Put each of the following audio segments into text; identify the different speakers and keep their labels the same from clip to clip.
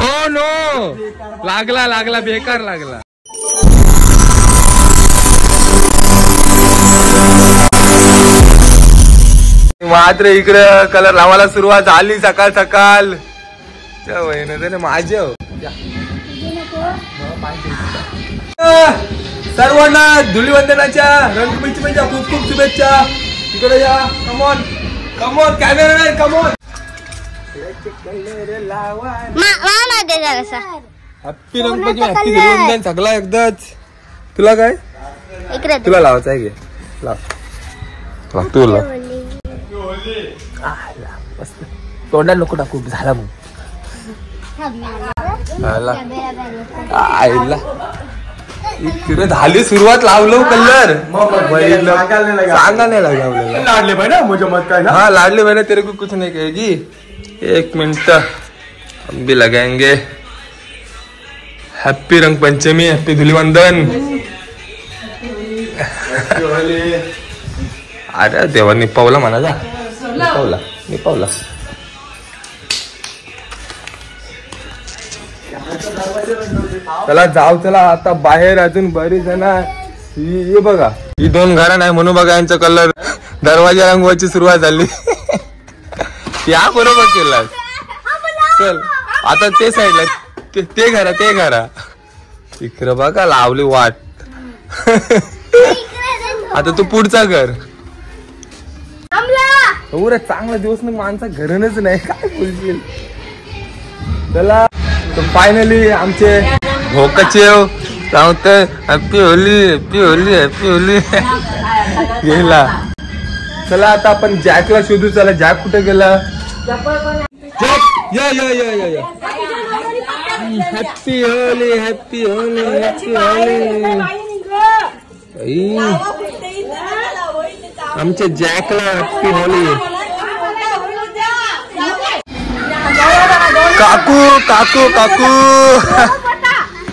Speaker 1: Oh no, लागला लागला, बेकार लागला. मात्र इकडे कलर लावायला सुरुवात झाली सकाळ सकाळ. माझ्या सर्वांना धुलीवंदनाच्या रंगपंचमीच्या खूप खूप शुभेच्छा. इकडे या, कमॉन कमॉन, कॅमेरा नाही, come on. Happy Rangpanchami, happy Dhulivandan सगळा एकदाच. तुला काय तुला लावायचं आहे घे, लाव तुला. तोंडात नको टाकू, झाला मग. इकडे झाली सुरुवात, लावलो कलर. सांगा नाही लागला. लाडले भाई ना मुझे मत काय ना. हाँ लाडले भाई ना, तेरे को कुछ नहीं कहेगी. एक मिनट, हम भी लगाएंगे. हैप्पी रंग पंचमी, हैप्पी धुलीवंदन. अरे देवा, निपावला म्हणा जा, निपावला निपावला. चला जाऊ, चला आता बाहेर. अजून बरीच जण. हे बघा, ही दोन घरं नाही म्हणून बघा यांचा कलर दरवाजा रंगवायची सुरुवात झाली. या बरोबर केला. चल आता ते साईडला, ते घरा इकडे बघा लावली वाट. आता तू पुढचा घर. एवढा चांगला दिवस ना, माणसा घरनच नाही, काय बोलशील. चला फायनली आमचे भोकाचे सांगतोय happy Holy, happy Holy, happy Holy गेला. चला आता आपण जॅकला शोधू. चला, जॅक कुठे गेला. जॅक या या या या या. Happy Holy, happy Holy, happy Holy. आमच्या जॅकला हॅपी होली. काकू काकू काकू,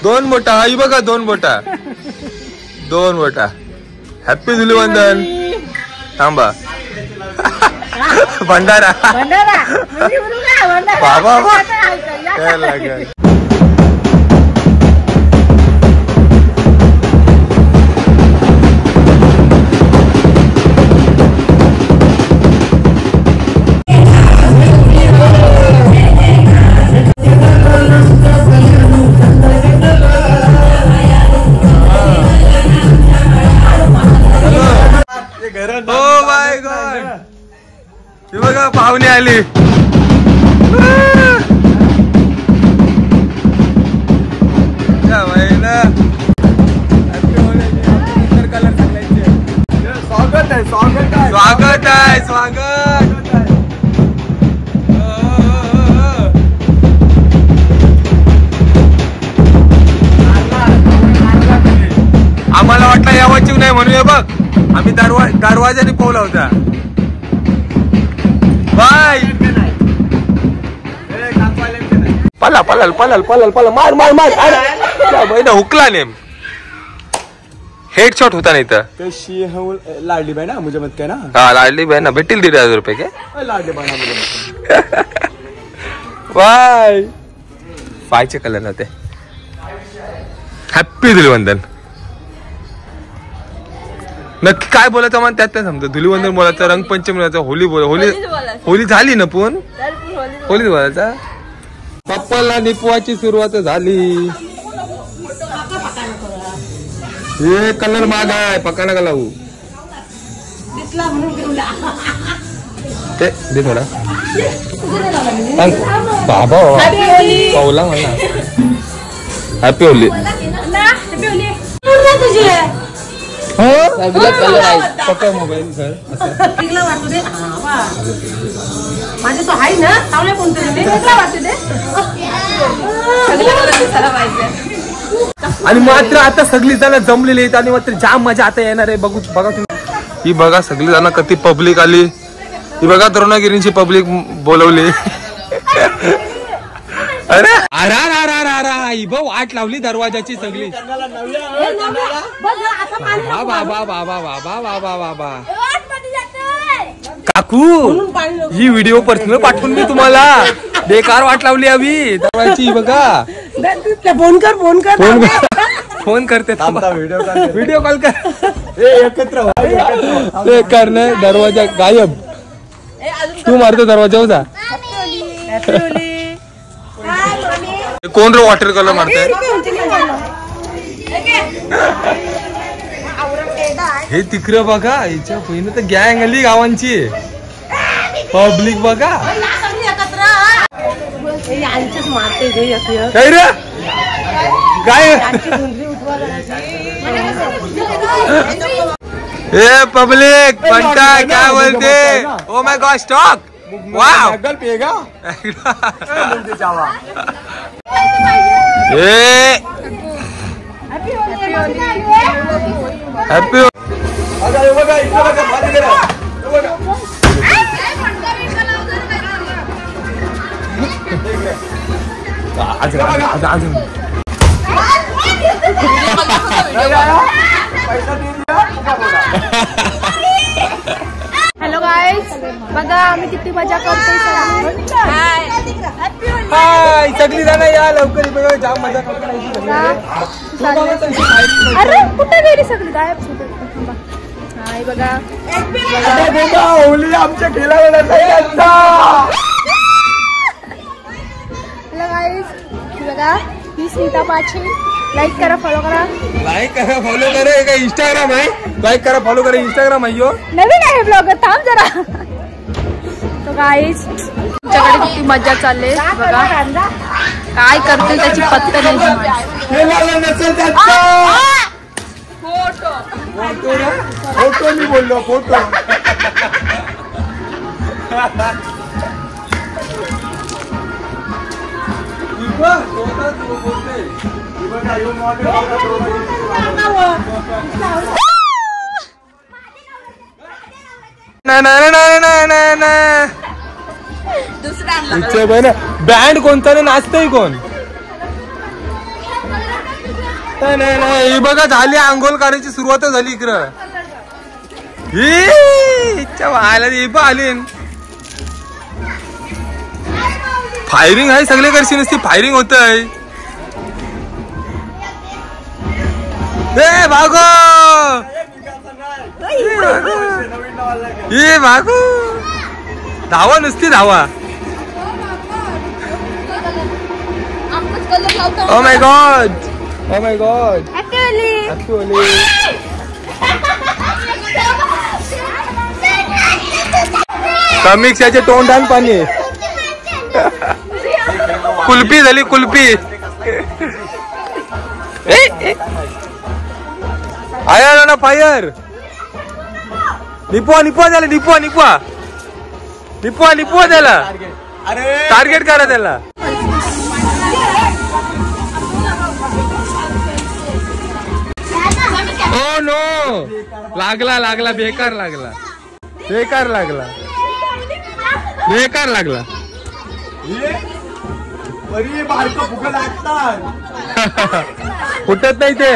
Speaker 1: दोन बोटा. आई बघा, दोन बोटा, दोन बोटा. हॅपी धुलीवंदन. थांबा, भंडारा बाबा लागेल. बघा पाहुणे आली. स्वागत आहे, स्वागत आहे, स्वागत आहे, स्वागत. आम्हाला वाटलं यावाची नाही म्हणूया बघ, आम्ही दरवाजाने पोवला होता. बाय. पला पलाल पलाल पलाल पला, मार मार मार. अरे हुकला नेम, हेडशॉट होता नाही तर. लाडली बाई ना मुझे मत काय ना. हा लाडली बाई ना, भेटेल 1,500 रुपये काय. लाडली बाई ना मुझे. बाय. पायचे कलर नव्हते. हॅप्पी धुलीवंदन. नक्की काय बोलायचं मला त्यात नाही समजा. धुलीवंदन बोलायचं, रंगपंचमी बोलायचं, होली बोला. होली झाली ना, पण होली बोलायचा. पप्पाला निपवायची सुरुवात झाली. हे कलर माग आहे, पक्का नका लावू. ते दे थोडा. बाबा पावला म्हणा. Happy Holy. पक्का मोबाईल घर माझे तो आहे ना, चांगल्या कोणतरी आणि मात्र आता सगळी जण जमलेली आहेत आणि मात्र जाम मजा आता येणार आहे. बघू बघा तुम्ही, ही बघा सगळी जण किती पब्लिक आली. ही बघा द्रोणागिरीची पब्लिक बोलवली. अरे अरे वाट लावली दरवाजाची सगळी. बाबा बाबा बाबा बाबा बाबा काकू ही व्हिडिओ पर्सनल पाठवून मी तुम्हाला. बेकार वाट लावली हवी दरवाजाची बघा. फोन करते व्हिडिओ कॉल कर एकत्र कर नाही. दरवाजा गायब. तू मारतो दरवाजा होता. कोण रे वॉटर कलर मारते. हे तिकडं बघा हिच्या बहिणी तर गँग आली गावांची. पब्लिक बघा काय रे काय. ए पब्लिक बनता क्या बोलते. Oh my God stock. Wow happy
Speaker 2: hello guys बघा आम्ही किती मजा करतोय.
Speaker 1: हाय सगळी जण या लवकर बघा जाम मजा करतो.
Speaker 2: अरे कुठे गेली सगळी गायब. हाय बघा
Speaker 1: ओली आमच्या खेळावर.
Speaker 2: हॅलो गाईज बघा ही स्मिता पाटील. लाईक करा फॉलो करा.
Speaker 1: लाईक करा फॉलो करा. का इंस्टाग्राम आहे. लाईक करा फॉलो करा. इंस्टाग्राम आहे.
Speaker 2: नवीन आहे ब्लॉगर थांब जरा. तो गाईज तुमच्याकडे किती मजा चालले बघा. काय करतील त्याची पत्ता नाही.
Speaker 1: फोटो मी बोललो फोटो. बँड कोणता नाचतय कोण. नाही बघा झाली आंघोळ करायची सुरुवात झाली इकडं. ही आली फायरिंग आहे. सगळे करशी नसती फायरिंग होत आहे. भागो हे भागो. धावा नुसती धावा. Oh my God. Oh my god. Actually. समीक्षाचे तोंडान पाणी. कुल्फी झाली कुल्फी. आया ना फायर. निपवा झाला. निपवा त्याला. टार्गेट करा त्याला. ओ नो लागला बेकार लागला. फुटत नाही ते.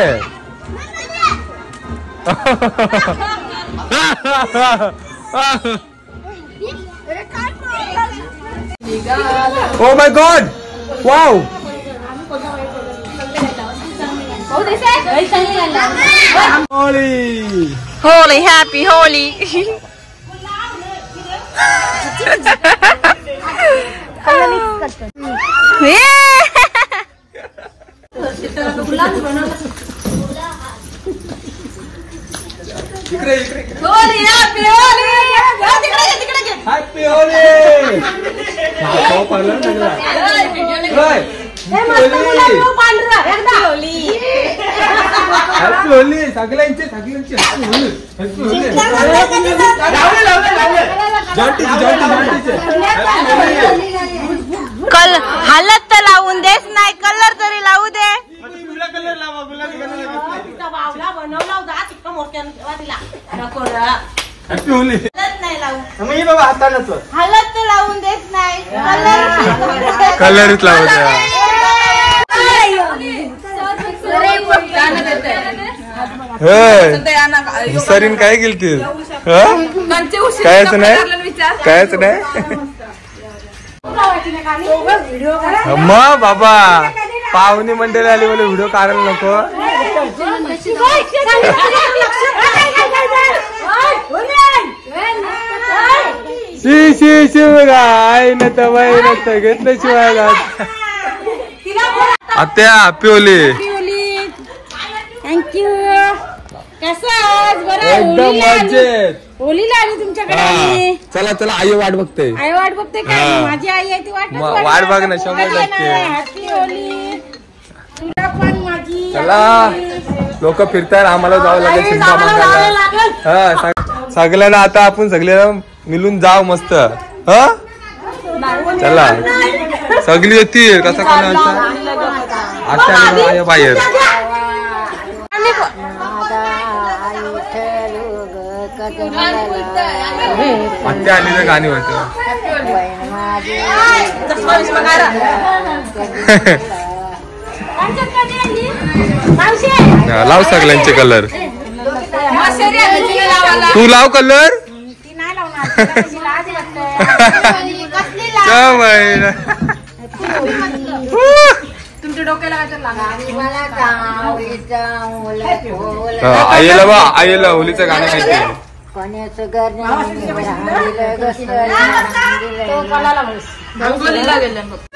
Speaker 1: Oh my God wow.
Speaker 2: Holy happy holy.
Speaker 1: Holy happy holy. Happy holy.
Speaker 2: कल हालत तर लावून देस नाही. कलर तरी लावू दे.
Speaker 1: Happy Holy.
Speaker 3: नाही लावून
Speaker 1: मी बाबा हातालाच
Speaker 3: हलत तर लावून देत नाही.
Speaker 1: कलरच लावत विसरीन काय गेलती कायच नाही कायच नाही मग बाबा पाहुणी मंडळी आली बोले व्हिडिओ काढायला नको. शी शी शिवगा आई न तर बाई न तर घेतलं शिवायला. आत्या हॅपी होली.
Speaker 3: थँक्यू. कसं बरं
Speaker 1: एकदम मजेत.
Speaker 3: होलीला आली तुमच्याकडे.
Speaker 1: चला चला आई वाट बघते.
Speaker 3: आई वाट बघते काय? माझी आई आहे ती
Speaker 1: वाट बघ ना 100%.
Speaker 3: हॅपी होली तुला पण माझी.
Speaker 1: चला लोक फिरतात आम्हाला जावं लागेल शिंपा मागायला. हा सगळ्यांना आता आपण सगळ्यांना मिळून जाव मस्त. हा चला सगळी येतील कसं कोणाचं आता बाहेर. आत्या आली तर गाणी होत. लाव सगळ्यांचे कलर. तू लाव कलर.
Speaker 2: तुमच्या डोक्याला
Speaker 1: आईला बा आईला होलीचं गाणं माहिती.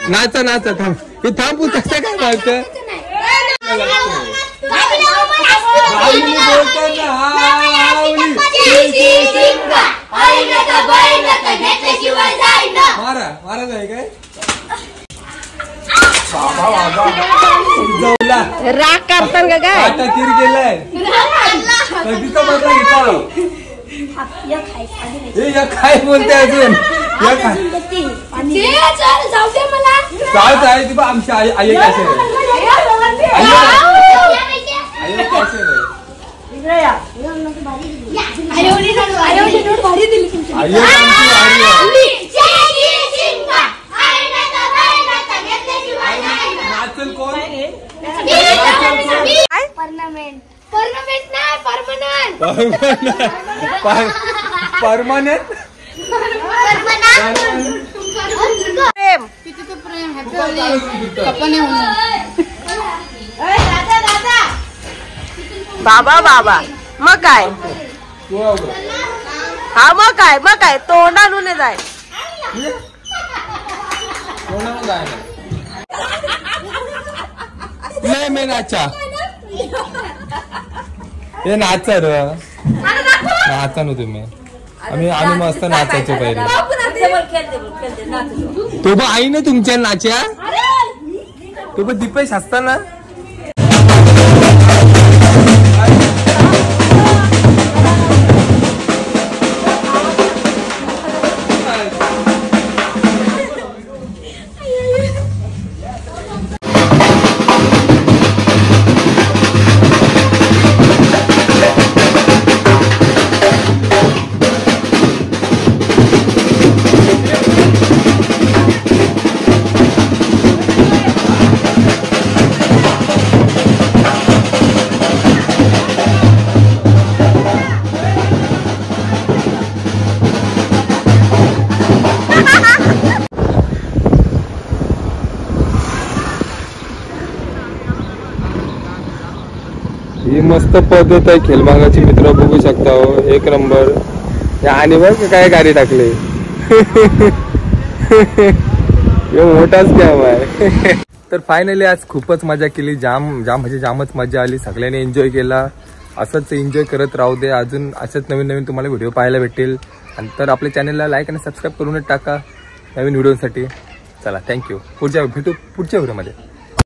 Speaker 1: नाचा नाचा थांब हे थांबू कसं काय नाचतं. मारा मारा जाय काय
Speaker 3: राग करतात का काय?
Speaker 1: आता तीर केलाय कधीचा बदला घेता. काय बोलते अजून काय आहे ती बा आमची आई आई कसे परमानंट
Speaker 3: बाबा बाबा मग काय? हा मग काय तोंडानून जाय.
Speaker 1: नाही मी नाचा हे नाचा र नाचा ना तुम्ही. आम्ही मस्त नाचायचो पहिले. तो बा आई ना तुमच्या नाच्या तो बा दीपेश असताना. ही मस्त पद्धत आहे खेलमागाची मित्र बघू शकता हो. एक नंबर. आणि बघ काय गाडी टाकले. मोठाच कॅम आहे. तर फायनली आज खूपच मजा केली. जाम म्हणजे जामच मजा आली. सगळ्यांनी एन्जॉय केला. असंच एन्जॉय करत राहू दे. अजून असंच नवीन नवीन तुम्हाला व्हिडिओ पाहायला भेटेल. आणि तर आपल्या चॅनलला लाईक आणि सबस्क्राईब करूनच टाका नवीन व्हिडिओसाठी. चला थँक्यू. भेटू पुढच्या व्हिडिओमध्ये.